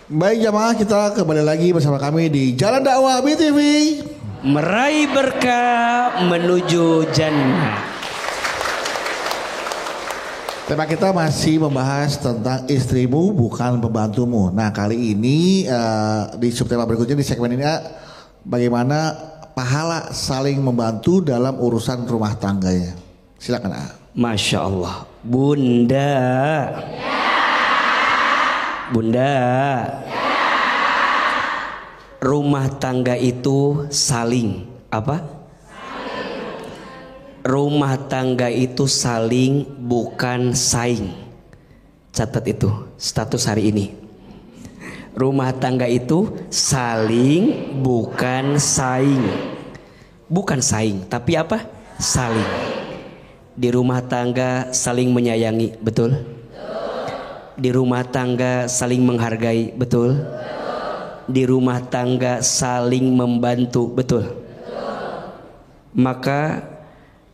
Baik jamaah, kita kembali lagi bersama kami di Jalan Dakwah BTV. Meraih berkah menuju jannah. Tema kita masih membahas tentang istrimu bukan pembantumu. Nah kali ini di subtema berikutnya di segmen ini bagaimana pahala saling membantu dalam urusan rumah tangganya. Silakan A. Masya Allah. Bunda. Bunda. Rumah tangga itu saling apa? Rumah tangga itu saling bukan saing. Catat itu status hari ini. Rumah tangga itu saling bukan saing. Bukan saing, tapi apa? Saling. Di rumah tangga saling menyayangi, betul? Di rumah tangga saling menghargai, betul? Di rumah tangga saling membantu, betul? Maka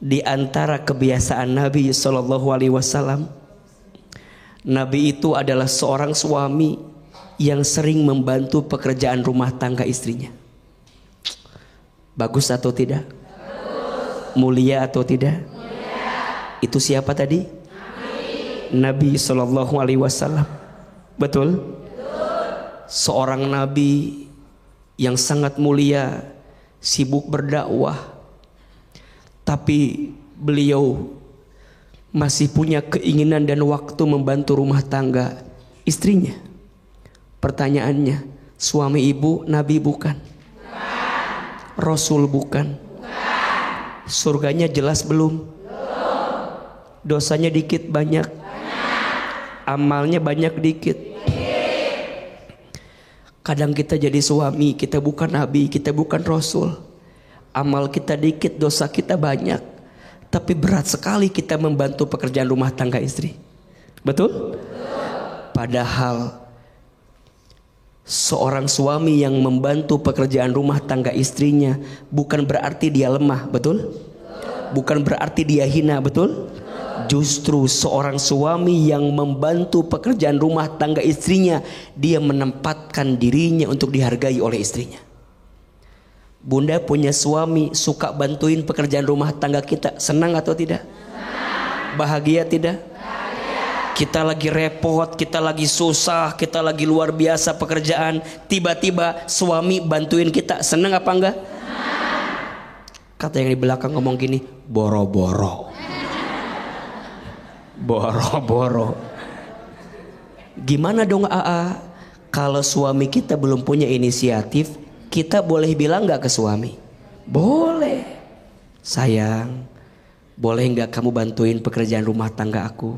di antara kebiasaan Nabi SAW, Nabi itu adalah seorang suami yang sering membantu pekerjaan rumah tangga istrinya. Bagus atau tidak? Mulia atau tidak? Itu siapa tadi? Nabi SAW. Betul? Seorang Nabi yang sangat mulia, sibuk berdakwah, tapi beliau masih punya keinginan dan waktu membantu rumah tangga istrinya. Pertanyaannya, suami ibu Nabi bukan? Rasul bukan? Surganya jelas belum? Dosanya dikit banyak? Amalnya banyak dikit? Kadang kita jadi suami, kita bukan Nabi, kita bukan Rasul. Amal kita dikit, dosa kita banyak. Tapi berat sekali kita membantu pekerjaan rumah tangga istri. Betul? Padahal seorang suami yang membantu pekerjaan rumah tangga istrinya bukan berarti dia lemah, betul? Bukan berarti dia hina, betul? Justru seorang suami yang membantu pekerjaan rumah tangga istrinya, dia menempatkan dirinya untuk dihargai oleh istrinya. Bunda punya suami suka bantuin pekerjaan rumah tangga kita, senang atau tidak? Bahagia tidak? Kita lagi repot, kita lagi susah, kita lagi luar biasa pekerjaan, tiba-tiba suami bantuin kita, senang apa enggak? Kata yang di belakang ngomong gini, boro-boro. Boro-boro. Gimana dong AA? Kalau suami kita belum punya inisiatif, kita boleh bilang gak ke suami? Boleh. Sayang, boleh gak kamu bantuin pekerjaan rumah tangga aku?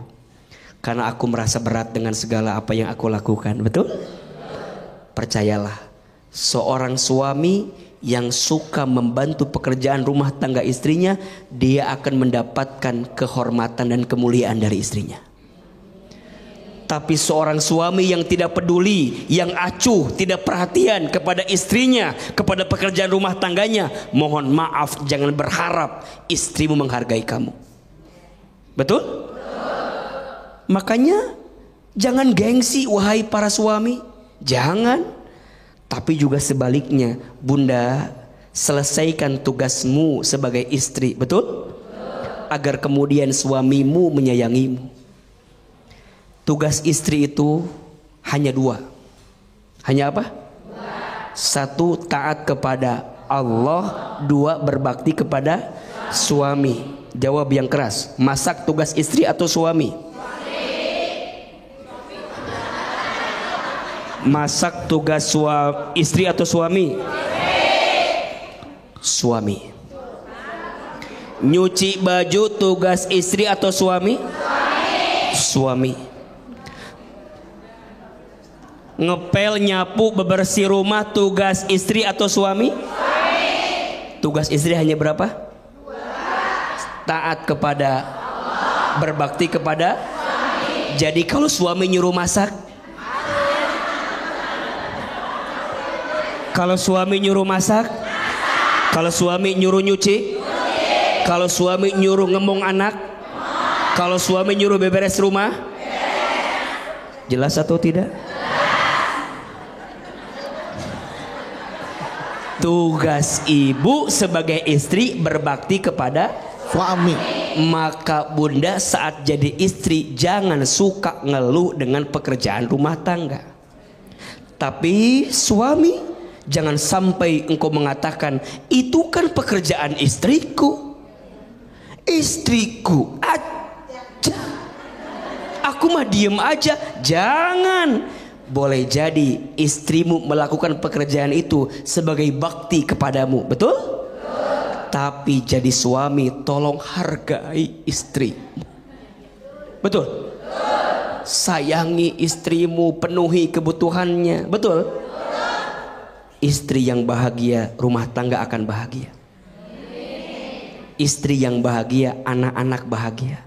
Karena aku merasa berat dengan segala apa yang aku lakukan. Betul? Percayalah, seorang suami yang suka membantu pekerjaan rumah tangga istrinya, dia akan mendapatkan kehormatan dan kemuliaan dari istrinya. Tapi seorang suami yang tidak peduli, yang acuh, tidak perhatian kepada istrinya, kepada pekerjaan rumah tangganya, mohon maaf, jangan berharap istrimu menghargai kamu. Betul? Makanya jangan gengsi wahai para suami, jangan. Tapi juga sebaliknya, Bunda, selesaikan tugasmu sebagai istri, betul? Agar kemudian suamimu menyayangimu. Tugas istri itu hanya dua. Hanya apa? Satu, taat kepada Allah. Dua, berbakti kepada suami. Jawab yang keras, masak tugas istri atau suami? Masak tugas istri atau suami? Suami. Nyuci baju tugas istri atau suami? Suami. Ngepel, nyapu, bebersih rumah tugas istri atau suami? Tugas istri hanya berapa? Taat kepada Allah, berbakti kepada suami. Jadi kalau suami nyuruh masak, kalau suami nyuruh masak, kalau suami nyuruh nyuci, kalau suami nyuruh ngemong anak, kalau suami nyuruh beberes rumah, jelas atau tidak? Tugas ibu sebagai istri berbakti kepada suami. Maka bunda saat jadi istri jangan suka ngeluh dengan pekerjaan rumah tangga. Tapi suami, jangan sampai engkau mengatakan itu kan pekerjaan istriku. Istriku aja, aku mah diem aja. Jangan. Boleh jadi istrimu melakukan pekerjaan itu sebagai bakti kepadamu, betul? Tapi jadi suami tolong hargai istrimu. Betul? Sayangi istrimu, penuhi kebutuhannya. Betul? Istri yang bahagia, rumah tangga akan bahagia. Istri yang bahagia, anak-anak bahagia.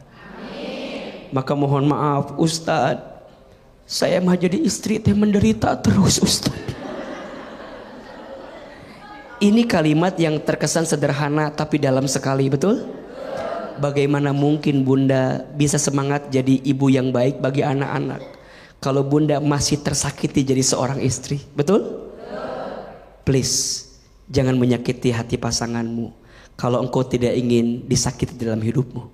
Maka mohon maaf Ustadz, saya mah jadi istri teh menderita terus Ustadz. Ini kalimat yang terkesan sederhana tapi dalam sekali, betul? Bagaimana mungkin bunda bisa semangat jadi ibu yang baik bagi anak-anak kalau bunda masih tersakiti jadi seorang istri, betul? Please, jangan menyakiti hati pasanganmu kalau engkau tidak ingin disakiti dalam hidupmu.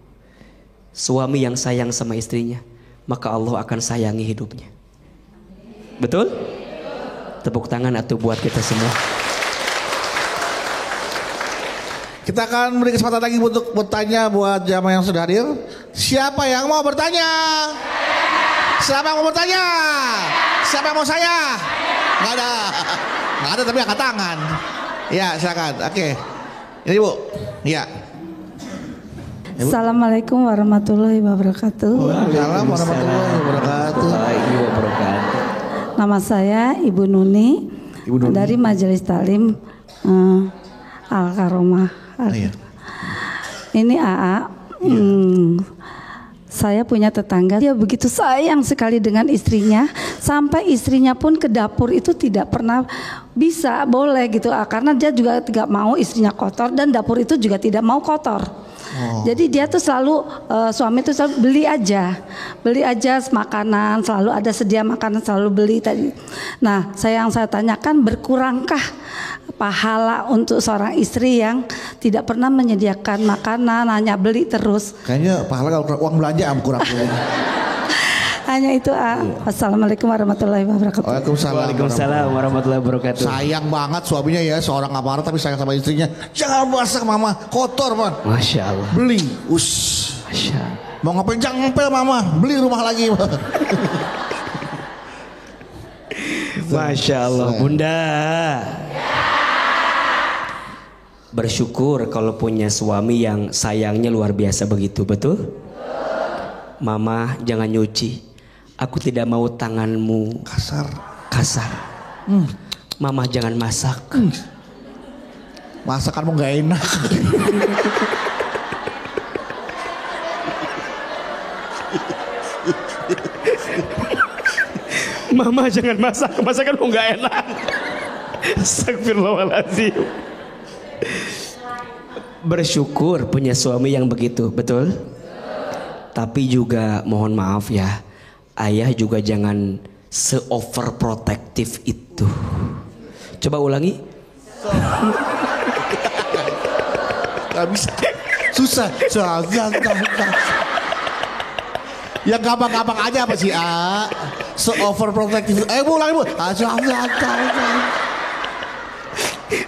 Suami yang sayang sama istrinya, maka Allah akan sayangi hidupnya. Betul? Tepuk tangan atau buat kita semua. Kita akan beri kesempatan lagi untuk bertanya buat jamaah yang sudah hadir. Siapa yang mau bertanya? Siapa yang mau bertanya? Siapa yang mau saya? Nggak ada. Nggak ada tapi angkat tangan. Ya silakan. Oke. Ini Bu. Ya. Assalamualaikum warahmatullahi wabarakatuh. Waalaikumsalam warahmatullahi wabarakatuh. Nama saya Ibu Nuni, dari Majelis Talim Al-Karomah. Iya. Ini AA. Saya punya tetangga, dia begitu sayang sekali dengan istrinya, sampai istrinya pun ke dapur itu tidak pernah bisa boleh gitu, karena dia juga tidak mau istrinya kotor dan dapur itu juga tidak mau kotor. Jadi dia tuh selalu suami tuh selalu beli aja makanan, selalu ada sedia makanan, selalu beli tadi. Nah, yang saya tanyakan, berkurangkah pahala untuk seorang istri yang tidak pernah menyediakan makanan, hanya beli terus? Kayaknya pahala kalau uang belanja kurang. Hanya itu. Assalamualaikum warahmatullahi wabarakatuh. Waalaikumsalam warahmatullahi wabarakatuh. Sayang banget suaminya ya, seorang aparat tapi sayang sama istrinya. Jangan masak mama, kotor man. Masya Allah. Beli, Masya Allah. Mau ngapain jangan ngepel mama, beli rumah lagi. Masya Allah, Bunda. Bersyukur kalau punya suami yang sayangnya luar biasa begitu, betul? Mama jangan nyuci. Aku tidak mau tanganmu kasar. Mama jangan masak. Masakanmu gak enak. Mama jangan masak, masakanmu gak enak. Astagfirullahaladzim. Bersyukur punya suami yang begitu, betul? Tapi juga mohon maaf ya, ayah juga jangan se-overprotective itu. Coba ulangi. Gak bisa. Susah. Ya gampang-gampang aja apa sih se-overprotective. Bu ulangi Bu.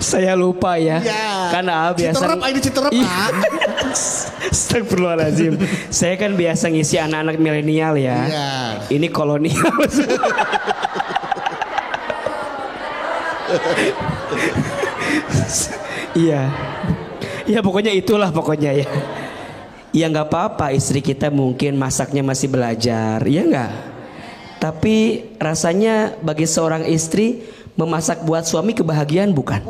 Saya lupa ya, karena biasa Citerep. Astagfirullahaladzim. Saya kan biasa ngisi anak-anak milenial ya. Ini kolonial. Iya. Ya pokoknya itulah pokoknya ya. Ya nggak apa-apa, istri kita mungkin masaknya masih belajar, ya nggak. Tapi rasanya bagi seorang istri memasak buat suami kebahagiaan bukan?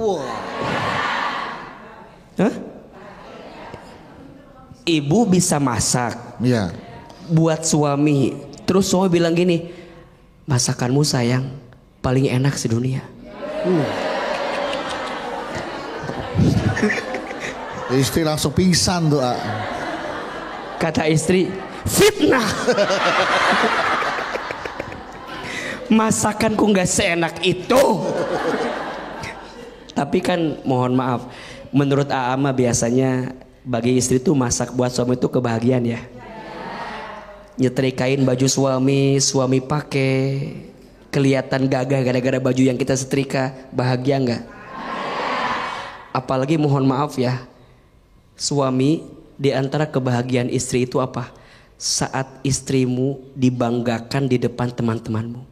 Hah? Ibu bisa masak buat suami, terus suami bilang gini, masakanmu sayang paling enak sedunia. Istri langsung pingsan tuh. Kata istri, fitnah. Masakanku nggak seenak itu. Tapi kan mohon maaf, menurut AA mah biasanya bagi istri tuh masak buat suami itu kebahagiaan ya. Nyetrikain baju suami, suami pakai, kelihatan gagah gara-gara baju yang kita setrika, bahagia nggak? Apalagi mohon maaf ya, suami, di antara kebahagiaan istri itu apa? Saat istrimu dibanggakan di depan teman-temanmu.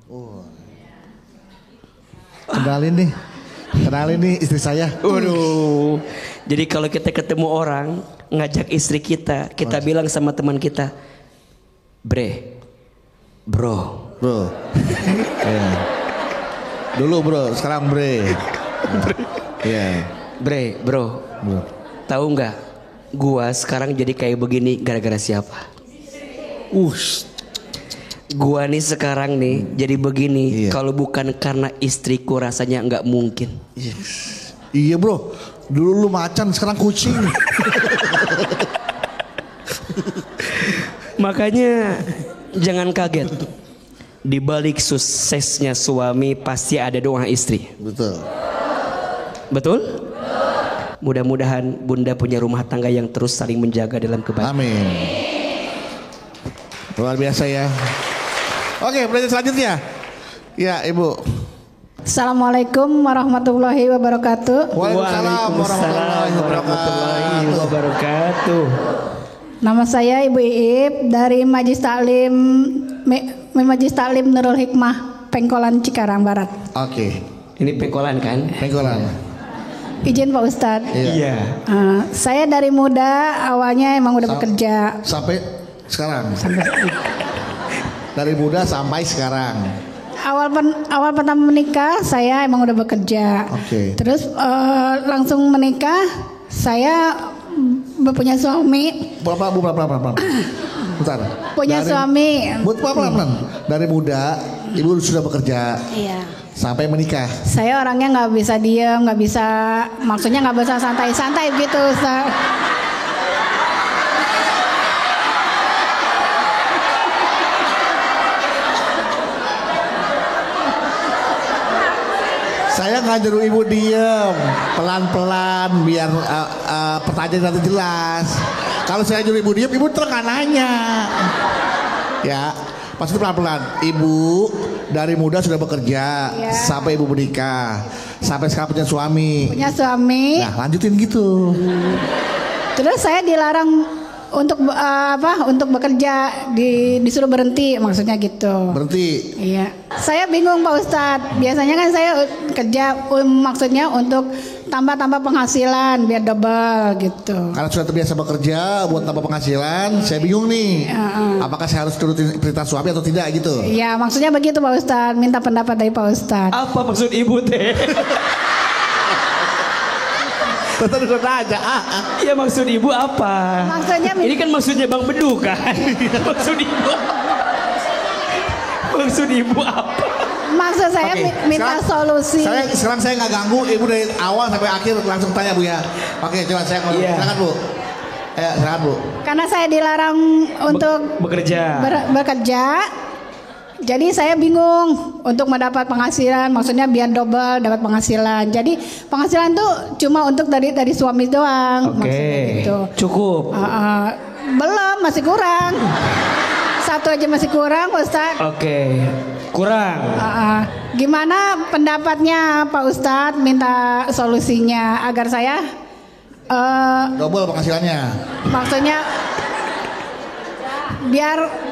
Kenalin nih istri saya. Waduh. Jadi kalau kita ketemu orang ngajak istri kita bilang sama teman kita, bro. Yeah. Dulu bro, sekarang bre. Iya. Bro. Tahu nggak? Gua sekarang jadi kayak begini gara-gara siapa? Gua nih sekarang nih jadi begini kalau bukan karena istriku rasanya nggak mungkin. Iya bro, dulu lu macan sekarang kucing. Makanya jangan kaget, di balik suksesnya suami pasti ada doa istri. Betul? Mudah-mudahan Bunda punya rumah tangga yang terus saling menjaga dalam kebaikan. Amin. Luar biasa ya. Oke, pertanyaan selanjutnya. Ya, Ibu. Assalamualaikum warahmatullahi wabarakatuh. Waalaikumsalam warahmatullahi wabarakatuh. Nama saya Ibu Iip dari Majlis Taklim Nurul Hikmah, Pengkolan Cikarang Barat. Oke. Ini Pengkolan kan? Pengkolan. Izin Pak Ustadz. Iya. Saya dari muda awalnya emang udah bekerja. Sampai sekarang. Dari muda sampai sekarang. Awal pertama menikah saya emang udah bekerja. Oke. Terus langsung menikah saya punya suami. Pelan. Bentar. Punya suami. Pelan. Dari muda Ibu sudah bekerja. Iya. Sampai menikah. Saya orangnya nggak bisa diem, maksudnya nggak bisa santai-santai gitu. Saya nggak nyuruh Ibu diem, pelan-pelan biar pertanyaan nanti jelas. Kalau saya nyuruh Ibu diem, Ibu terus nanya. Ya, maksudnya pelan-pelan. Ibu dari muda sudah bekerja sampai Ibu menikah, sampai sekarang punya suami. Nah, lanjutin gitu. Terus saya dilarang untuk bekerja, disuruh berhenti, maksudnya gitu. Berhenti. Iya. Saya bingung Pak Ustadz. Biasanya kan saya kerja maksudnya untuk tambah penghasilan biar double gitu. Karena sudah terbiasa bekerja buat tambah penghasilan, saya bingung nih. Apakah saya harus turutin perintah suami atau tidak gitu? Iya, maksudnya begitu Pak Ustadz. Minta pendapat dari Pak Ustadz. Apa maksud Ibu teh? Betul aja. Ya maksud Ibu apa? Maksudnya ini kan maksudnya Bang Bedu kan? Maksud Ibu apa? Maksud saya minta solusi. Sekarang saya nggak ganggu Ibu dari awal sampai akhir, langsung tanya Bu ya. Oke, coba saya silakan Bu. Silakan Bu. Karena saya dilarang untuk bekerja. Jadi saya bingung untuk mendapat penghasilan, maksudnya biar double dapat penghasilan. Jadi penghasilan tuh cuma untuk dari suami doang. Oke. Gitu. Cukup. Belum, masih kurang. Satu aja masih kurang, Ustadz. Oke. Kurang. Gimana pendapatnya Pak Ustadz? Minta solusinya agar saya double penghasilannya. Maksudnya biar.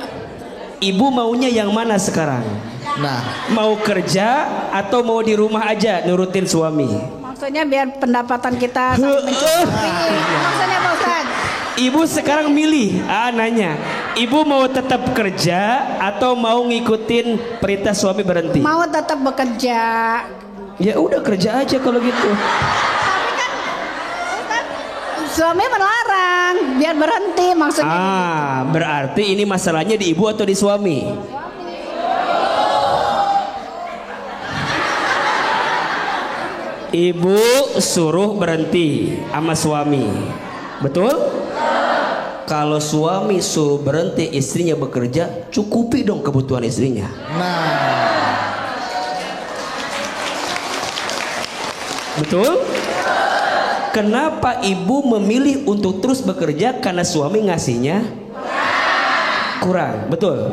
Ibu maunya yang mana sekarang? Nah, mau kerja atau mau di rumah aja nurutin suami? Maksudnya biar pendapatan kita saling mencukupi. Maksudnya Pak Ustadz. Ibu sekarang milih, nanya. Ibu mau tetap kerja atau mau ngikutin perintah suami berhenti? Mau tetap bekerja. Ya udah kerja aja kalau gitu. Tapi kan suami melarang biar berhenti, maksudnya. Berarti ini masalahnya di ibu atau di suami? Ibu suruh berhenti sama suami, betul? Kalau suami suruh berhenti istrinya bekerja, cukupi dong kebutuhan istrinya. Nah, Betul? Kenapa ibu memilih untuk terus bekerja? Karena suami ngasihnya kurang. Betul?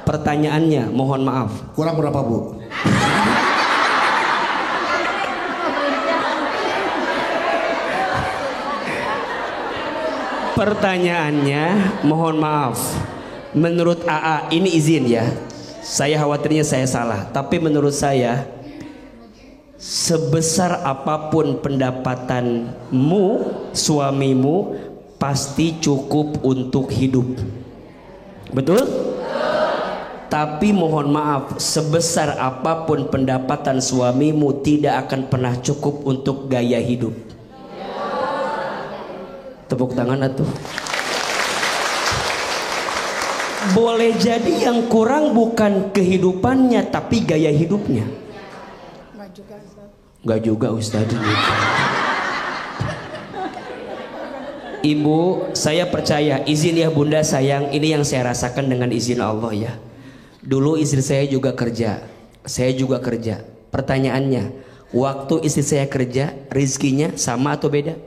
Pertanyaannya, mohon maaf. Kurang berapa, Bu? Pertanyaannya, mohon maaf. Menurut AA, ini izin ya. Saya khawatirnya saya salah, tapi menurut saya sebesar apapun pendapatanmu, suamimu pasti cukup untuk hidup. Betul? Tapi mohon maaf, sebesar apapun pendapatan suamimu tidak akan pernah cukup untuk gaya hidup. Tepuk tangan atuh. Boleh jadi yang kurang bukan kehidupannya, tapi gaya hidupnya. Enggak juga Ustaz. Ibu, saya percaya, izin ya Bunda sayang, ini yang saya rasakan dengan izin Allah ya. Dulu istri saya juga kerja, saya juga kerja. Pertanyaannya, waktu istri saya kerja, rizkinya sama atau beda?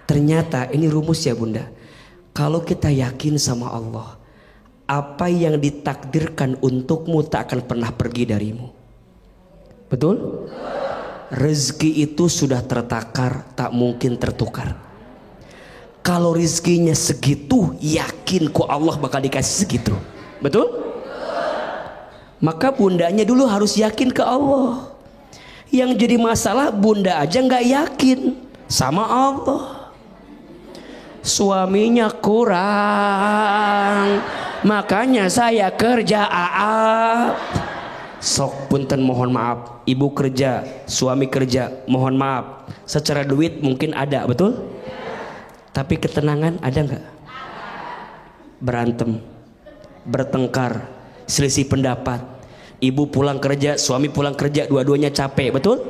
Ternyata ini rumus ya Bunda. Kalau kita yakin sama Allah, apa yang ditakdirkan untukmu tak akan pernah pergi darimu. Betul? Rezeki itu sudah tertakar, tak mungkin tertukar. Kalau rezekinya segitu, yakin kok Allah bakal dikasih segitu. Betul? Maka bundanya dulu harus yakin ke Allah. Yang jadi masalah bunda aja nggak yakin sama Allah. Suaminya kurang, makanya saya kerja AA. Sok punten mohon maaf, ibu kerja, suami kerja, mohon maaf. Secara duit mungkin ada, betul? Tapi ketenangan ada nggak? Berantem, bertengkar, selisih pendapat. Ibu pulang kerja, suami pulang kerja, dua-duanya capek, betul?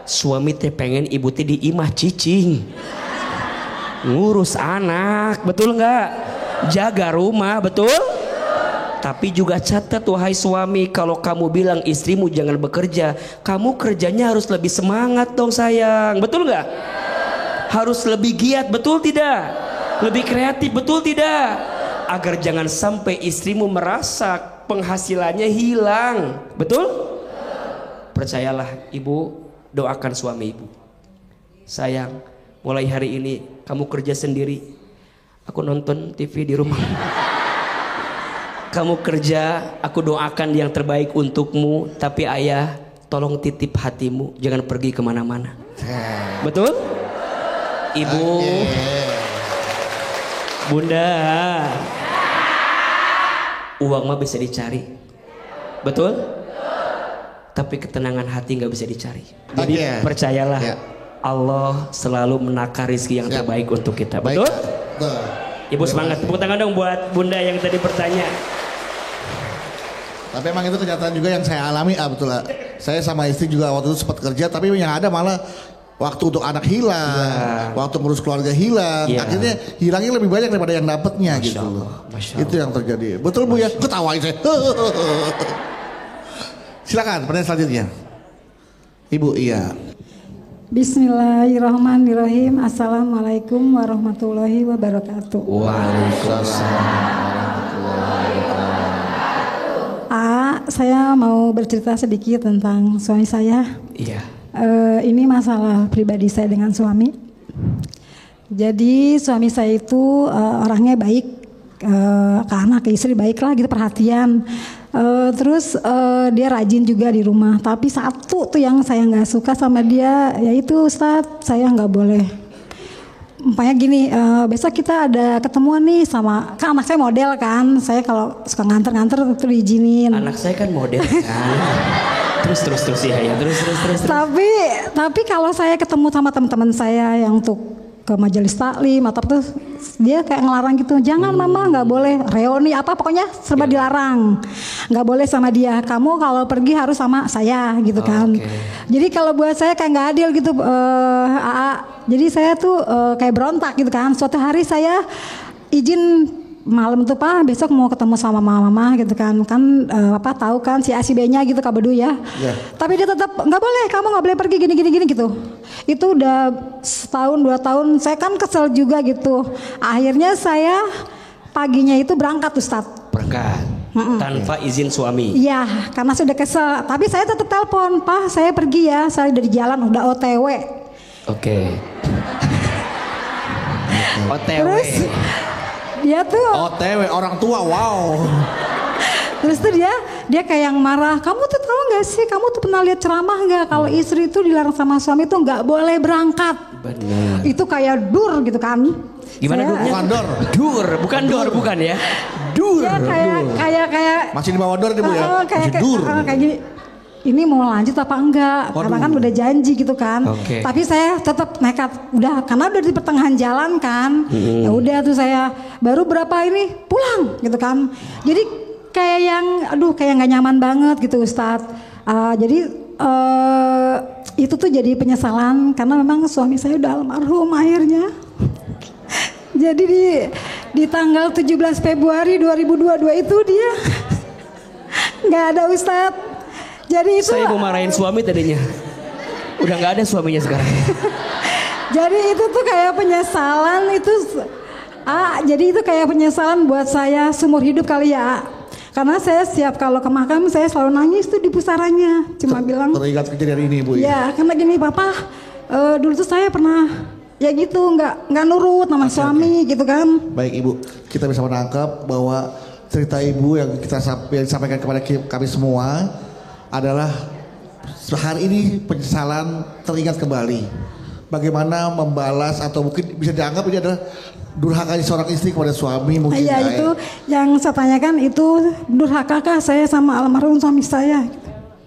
Suami teh pengen ibu teh diimah cicing, ngurus anak, betul nggak? Jaga rumah, betul? Tapi juga catat wahai suami, kalau kamu bilang istrimu jangan bekerja, kamu kerjanya harus lebih semangat dong sayang, betul nggak? Harus lebih giat, betul tidak? Lebih kreatif, betul tidak? Agar jangan sampai istrimu merasa penghasilannya hilang, betul? Percayalah ibu, doakan suami ibu. Sayang, mulai hari ini kamu kerja sendiri, aku nonton TV di rumah. Kamu kerja, aku doakan yang terbaik untukmu. Tapi ayah, tolong titip hatimu, jangan pergi kemana-mana. Betul? Ibu, bunda, uang mah bisa dicari, betul? Tapi ketenangan hati nggak bisa dicari. Jadi percayalah, Allah selalu menakar rezeki yang terbaik untuk kita, betul? Ibu semangat, tepuk tangan dong buat bunda yang tadi bertanya. Tapi emang itu kenyataan juga yang saya alami, betul lah. Saya sama istri juga waktu itu sempat kerja, tapi yang ada malah waktu untuk anak hilang, waktu ngurus keluarga hilang, akhirnya hilangnya lebih banyak daripada yang dapatnya gitu loh. Itu yang terjadi. Betul Bu ya? Ketawain saya. Silakan pertanyaan selanjutnya. Ibu, iya. Bismillahirrahmanirrahim. Assalamualaikum warahmatullahi wabarakatuh. Waalaikumsalam. Saya mau bercerita sedikit tentang suami saya. Iya. Ini masalah pribadi saya dengan suami. Jadi suami saya itu orangnya baik, ke anak, ke istri baik lah gitu, perhatian. Terus dia rajin juga di rumah. Tapi satu tuh yang saya nggak suka sama dia, yaitu Ustadz, saya nggak boleh. Umpamanya gini, besok kita ada ketemuan nih sama, kan anak saya model kan, saya kalau suka nganter-nganter itu diizinin. Anak saya kan model kan. terus ya, terus. Tapi kalau saya ketemu sama teman-teman saya yang untuk ke majelis taklim atau tuh dia kayak ngelarang gitu, jangan mama, nggak boleh reuni apa pokoknya serba dilarang, nggak boleh sama dia, kamu kalau pergi harus sama saya gitu kan. Jadi kalau buat saya kayak nggak adil gitu, jadi saya tuh kayak berontak gitu kan. Suatu hari saya izin malam tuh Pak besok mau ketemu sama mama gitu kan apa tahu kan si A si B-nya gitu Kak Bedu ya. Yeah. Tapi dia tetap nggak boleh, kamu nggak boleh pergi gini gitu. Itu udah setahun 2 tahun, saya kan kesel juga gitu. Akhirnya saya paginya itu berangkat Ustadz. Berangkat tanpa izin suami. Iya, karena sudah kesel. Tapi saya tetap telepon, Pak saya pergi ya, saya udah di jalan udah OTW. Oke. OTW. Terus dia tuh OTW orang tua, wow. terus tuh dia kayak yang marah. Kamu tuh tahu nggak sih? Kamu tuh pernah lihat ceramah nggak? Kalau istri itu dilarang sama suami tuh nggak boleh berangkat. Benar. Itu kayak dur gitu kan? Gimana dur? Bukan dor. Dur, bukan dor, bukan ya. Dur. Ya kayak Masih di bawah dor nih Bu ya. Masih dur. Kayak gini. Ini mau lanjut apa enggak? Waduh. Karena kan udah janji gitu kan. Oke. Tapi saya tetap nekat. Udah karena udah di pertengahan jalan kan. Ya udah tuh saya baru berapa ini pulang gitu kan. Jadi kayak yang kayak nggak nyaman banget gitu Ustadz. Jadi itu tuh jadi penyesalan karena memang suami saya udah almarhum akhirnya. Jadi di tanggal 17 Februari 2022 itu dia nggak ada Ustadz. Jadi itu Saya mau marahin suami tadinya. Udah nggak ada suaminya sekarang. Jadi itu tuh kayak penyesalan itu. Jadi itu kayak penyesalan buat saya seumur hidup kali ya. Karena saya setiap kalau ke makam saya selalu nangis tuh di pusarannya. Cuma bilang. Teringat kejadian ini Bu ya. Ya karena gini Papa, dulu tuh saya pernah ya gitu nggak nurut sama suami gitu kan. Baik Ibu, kita bisa menangkap bahwa cerita Ibu yang yang disampaikan kepada kami semua adalah hari ini penyesalan teringat kembali. Bagaimana membalas atau mungkin bisa dianggap ini adalah durhakanya seorang istri kepada suami mungkin. Iya itu yang saya tanyakan itu durhakakah saya sama almarhum suami saya.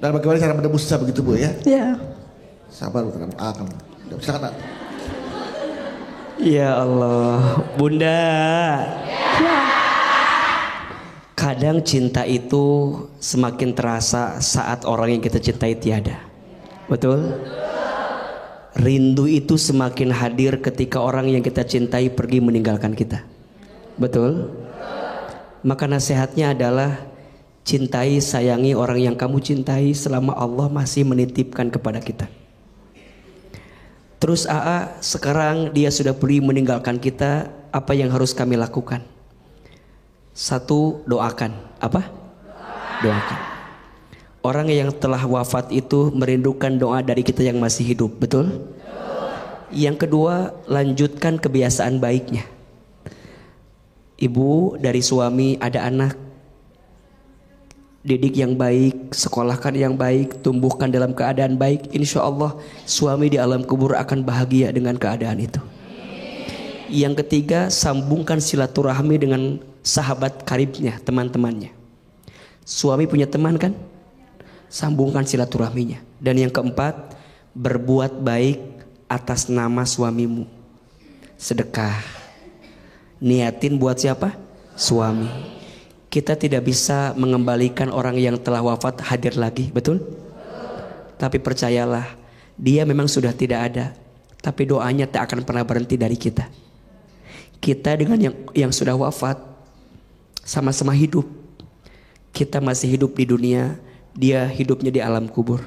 Dan bagaimana cara menebusnya begitu Bu ya? Iya. Sabar Bu, akan. Silakan Nak. Ya Allah, Bunda. Ya. Kadang cinta itu semakin terasa saat orang yang kita cintai tiada. Betul? Rindu itu semakin hadir ketika orang yang kita cintai pergi meninggalkan kita. Betul? Maka nasihatnya adalah cintai, sayangi orang yang kamu cintai selama Allah masih menitipkan kepada kita. Terus sekarang dia sudah pergi meninggalkan kita, apa yang harus kami lakukan? Satu, doakan. Apa? Doakan. Orang yang telah wafat itu merindukan doa dari kita yang masih hidup, betul? Yang kedua, lanjutkan kebiasaan baiknya. Ibu dari suami ada anak, didik yang baik, sekolahkan yang baik, tumbuhkan dalam keadaan baik. Insya Allah suami di alam kubur akan bahagia dengan keadaan itu. Yang ketiga, sambungkan silaturahmi dengan sahabat karibnya, teman-temannya. Suami punya teman kan? Sambungkan silaturahminya. Dan yang keempat, berbuat baik atas nama suamimu. Sedekah. Niatin buat siapa? Suami. Kita tidak bisa mengembalikan orang yang telah wafat hadir lagi, betul? Tapi percayalah, dia memang sudah tidak ada. Tapi doanya tak akan pernah berhenti dari kita. Kita dengan yang sudah wafat sama-sama hidup. Kita masih hidup di dunia, dia hidupnya di alam kubur.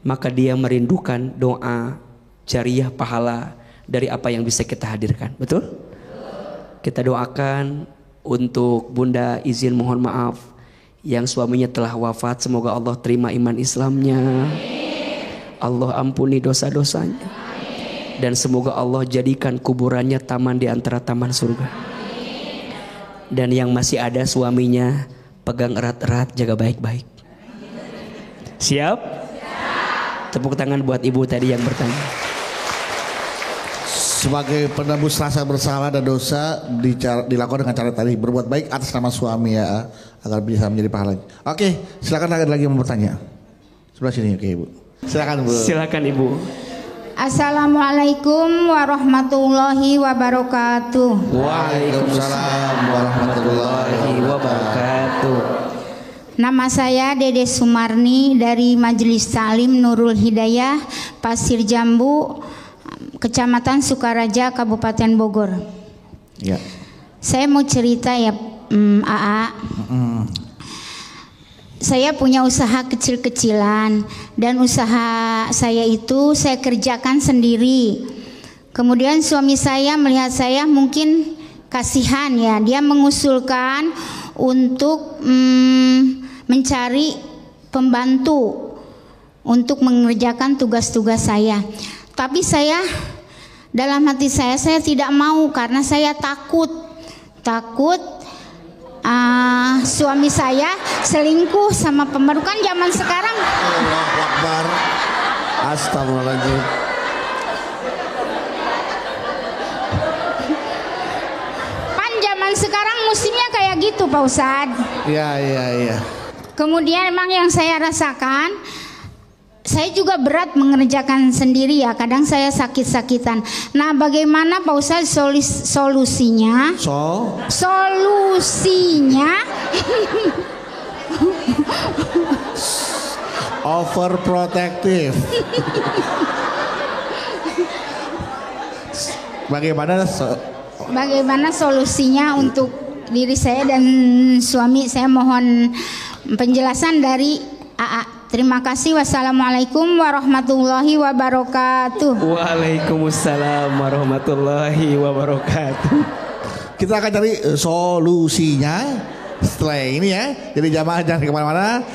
Maka dia merindukan doa, jariah, pahala dari apa yang bisa kita hadirkan. Betul? Kita doakan untuk Bunda, izin mohon maaf yang suaminya telah wafat. Semoga Allah terima iman Islamnya. Allah ampuni dosa-dosanya. Dan semoga Allah jadikan kuburannya taman di antara taman surga. Dan yang masih ada suaminya, pegang erat-erat, jaga baik-baik. Siap? Tepuk tangan buat ibu tadi yang bertanya. Sebagai penebus rasa bersalah dan dosa dilakukan dengan cara tadi, berbuat baik atas nama suami ya, agar bisa menjadi pahala. Oke, silakan ada lagi yang mau bertanya. Sebelah sini, oke Ibu. Silakan Bu. Silakan Ibu. Assalamualaikum warahmatullahi wabarakatuh. Waalaikumsalam warahmatullahi wabarakatuh. Nama saya Dede Sumarni dari Majelis Ta'lim Nurul Hidayah, Pasir Jambu, Kecamatan Sukaraja, Kabupaten Bogor. Ya. Saya mau cerita ya, AA. Saya punya usaha kecil-kecilan dan usaha saya itu saya kerjakan sendiri. Kemudian suami saya melihat saya mungkin kasihan ya, dia mengusulkan untuk mencari pembantu untuk mengerjakan tugas-tugas saya. Tapi saya dalam hati saya tidak mau karena saya takut suami saya selingkuh sama pembantu. Kan zaman sekarang Allahu Akbar. Astagfirullahaladzim. kan zaman sekarang musimnya kayak gitu Pak Ustadz. Iya. Kemudian emang yang saya rasakan, saya juga berat mengerjakan sendiri ya. Kadang saya sakit-sakitan. Nah, bagaimana Pak Ustadz solusinya? Solusinya overprotective. Bagaimana solusinya untuk diri saya dan suami? Saya mohon penjelasan dari AA. Terima kasih. Wassalamualaikum warahmatullahi wabarakatuh. Waalaikumsalam warahmatullahi wabarakatuh. Kita akan cari solusinya setelah ini ya. Jadi jamaah jangan kemana-mana.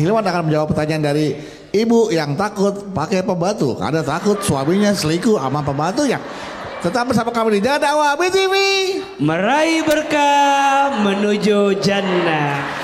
Hilman akan menjawab pertanyaan dari ibu yang takut pakai pembantu. Ada takut suaminya selingkuh sama pembantunya. Tetap bersama kami di Dakwah BTV. Meraih berkah menuju jannah.